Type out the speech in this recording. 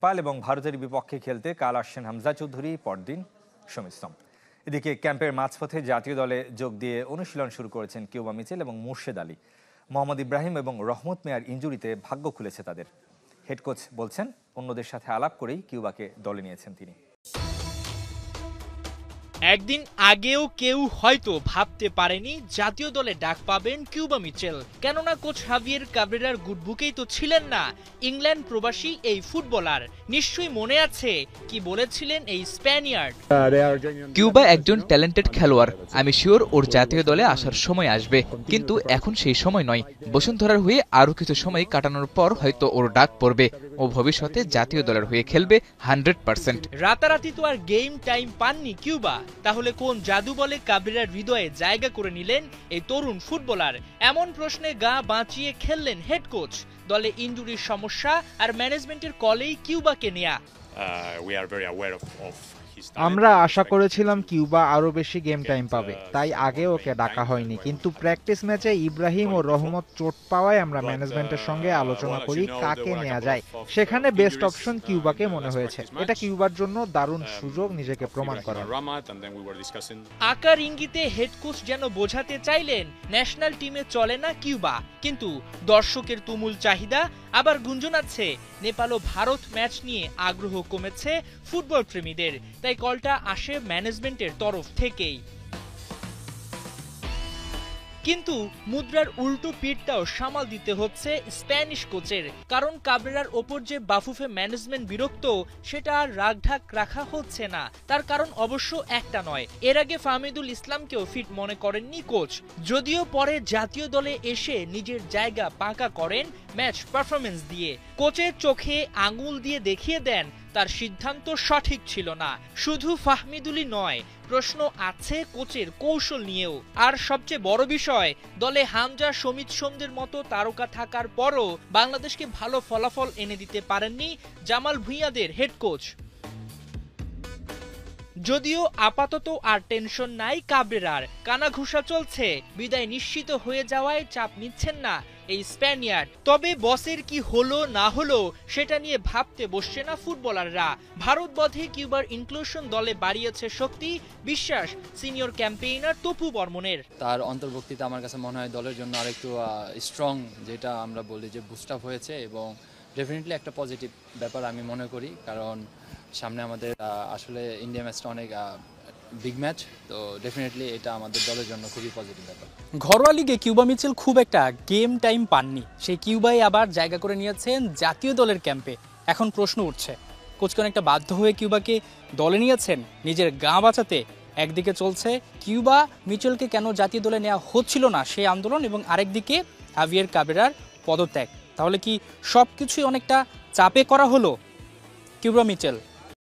পাল এবং ভারতের বিপক্ষে খেলতে কাল আসছেন হামজা চৌধুরী, পরদিন শমিস্তম। এদিকে ক্যাম্পের মাঝপথে জাতীয় দলে যোগ দিয়ে অনুশীলন শুরু করেছেন কিউবা মিচেল এবং মুর্শেদ আলী। মোহাম্মদ ইব্রাহিম এবং রহমত মিয়ার ইনজুরিতে ভাগ্য খুলেছে তাদের। হেড কোচ বলছেন, অন্যদের সাথে আলাপ করেই কিউবাকে দলে নিয়েছেন তিনি। একদিন আগেও কেউ হয়তো ভাবতে পারেনি জাতীয় দলে ডাক পাবেন কিউবা মিচেল। কেননা কোচ হাভিয়ের কাবরেরার গুডবুকেই তো ছিলেন না ইংল্যান্ড প্রবাসী এই ফুটবলার। নিশ্চয়ই মনে আছে কি বলেছিলেন এই স্প্যানিয়ার্ড। কিউবা একজন ট্যালেন্টেড খেলোয়াড়, আমি শিওর ওর জাতীয় দলে আসার সময় আসবে, কিন্তু এখন সেই সময় নয়। বসুন্ধরার হয়ে আরো কিছু সময় কাটানোর পর হয়তো ওর ডাক পড়বে। ও ভবিষ্যতে জাতীয় দলের হয়ে খেলবে 100%। রাতারাতি তো আর গেম টাইম পাননি কিউবা। তাহলে কোন জাদু বলে কাবরেরার হৃদয়ে জায়গা করে নিলেন এই তরুণ ফুটবলার? এমন প্রশ্নে গা বাঁচিয়ে খেললেন হেড কোচ। দলে ইনজুরির সমস্যা আর ম্যানেজমেন্টের কলেই কিউবাকে নেয়া। আমরা আশা করেছিলাম কিউবা আরো বেশি গেম টাইম পাবে, তাই আগে ওকে ডাকা হয়নি। কিন্তু প্র্যাকটিস ম্যাচে ইব্রাহিম ও রহমত চোট পাওয়ায় আমরা ম্যানেজমেন্টের সঙ্গে আলোচনা করি কাকে নেওয়া যায়। সেখানে বেস্ট অপশন কিউবাকে মনে হয়েছে। এটা কিউবার জন্য দারুণ সুযোগ নিজেকে প্রমাণ করার। আকার ইঙ্গিতে হেড কোচ যেন বোঝাতে চাইলেন ন্যাশনাল টিমে চলে না কিউবা, কিন্তু দর্শকের তুমুল চাহিদা। আবার গুঞ্জন আছে নেপাল ও ভারত ম্যাচ নিয়ে আগ্রহ কমেছে ফুটবল প্রেমীদের, তাই কলটা আসে ম্যানেজমেন্টের তরফ থেকেই। কিন্তু মুদ্রার উল্টো পিঠটাও সামাল দিতে হচ্ছে স্প্যানিশ কোচের। কারণ কাবরেরার ওপর যে বাফুফে ম্যানেজমেন্ট বিরক্ত, সেটা আর রাগঢাক রাখা হচ্ছে না। তার কারণ অবশ্য একটা নয়, এর আগে ফাহমিদুল ইসলামকেও ফিট মনে করেননি কোচ। যদিও পরে জাতীয় দলে এসে নিজের জায়গা পাকা করেন ম্যাচ পারফরমেন্স দিয়ে। কোচের চোখে আঙুল দিয়ে দেখিয়ে দেন তার সিদ্ধান্ত সঠিক ছিল না। শুধু ফাহমিদুলই নয়, প্রশ্ন আছে কোচের কৌশল নিয়েও। আর সবচেয়ে বড় বিষয়, দলে হামজা, সমিত সোমদের মতো তারকা থাকার পরও বাংলাদেশকে ভালো ফলাফল এনে দিতে পারেননি জামাল ভুঁইয়াদের হেড কোচ। যদিও আপাতত আর টেনশন নাই কাবরেরার, কানাঘুষা চলছে। বিদায় নিশ্চিত হয়ে যাওয়ায় চাপ নিচ্ছেন না এই স্প্যানিয়ার্ড। তবে বসের কি হলো না হলো সেটা নিয়ে ভাবতে বসছে না ফুটবলাররা। ভারত বধে কিউবার ইনক্লুশন দলে বাড়িয়েছে শক্তি, বিশ্বাস সিনিয়র ক্যাম্পেইনার তপু বর্মনের। তার অন্তর্ভুক্তিতে আমার কাছে মনে হয় দলের জন্য আরেকটু স্ট্রং, যেটা আমরা বলি যে বুস্ট আপ হয়েছে, এবং ডেফিনেটলি একটা পজিটিভ ব্যাপার আমি মনে করি। কারণ সামনে আমাদের আসলে ইন্ডিয়া ম্যাচটা অনেক বিগ ম্যাচ, তো ডেফিনেটলি এটা আমাদের দলের জন্য খুবই পজিটিভ ব্যাপার। ঘরোয়া লিগে কিউবা মিচেল খুব একটা গেম টাইম পাননি, সেই কিউবাই আবার জায়গা করে নিয়েছেন জাতীয় দলের ক্যাম্পে। এখন প্রশ্ন উঠছে, কোচ অনেকটা বাধ্য হয়ে কিউবাকে দলে নিয়েছেন নিজের গা বাঁচাতে। একদিকে চলছে কিউবা মিচেলকে কেন জাতীয় দলে নেওয়া হচ্ছিল না সেই আন্দোলন, এবং আরেকদিকে হাভিয়ের কাবরেরার পদত্যাগ। তাহলে কি সবকিছুই অনেকটা চাপে করা হলো কিউবা মিচেল?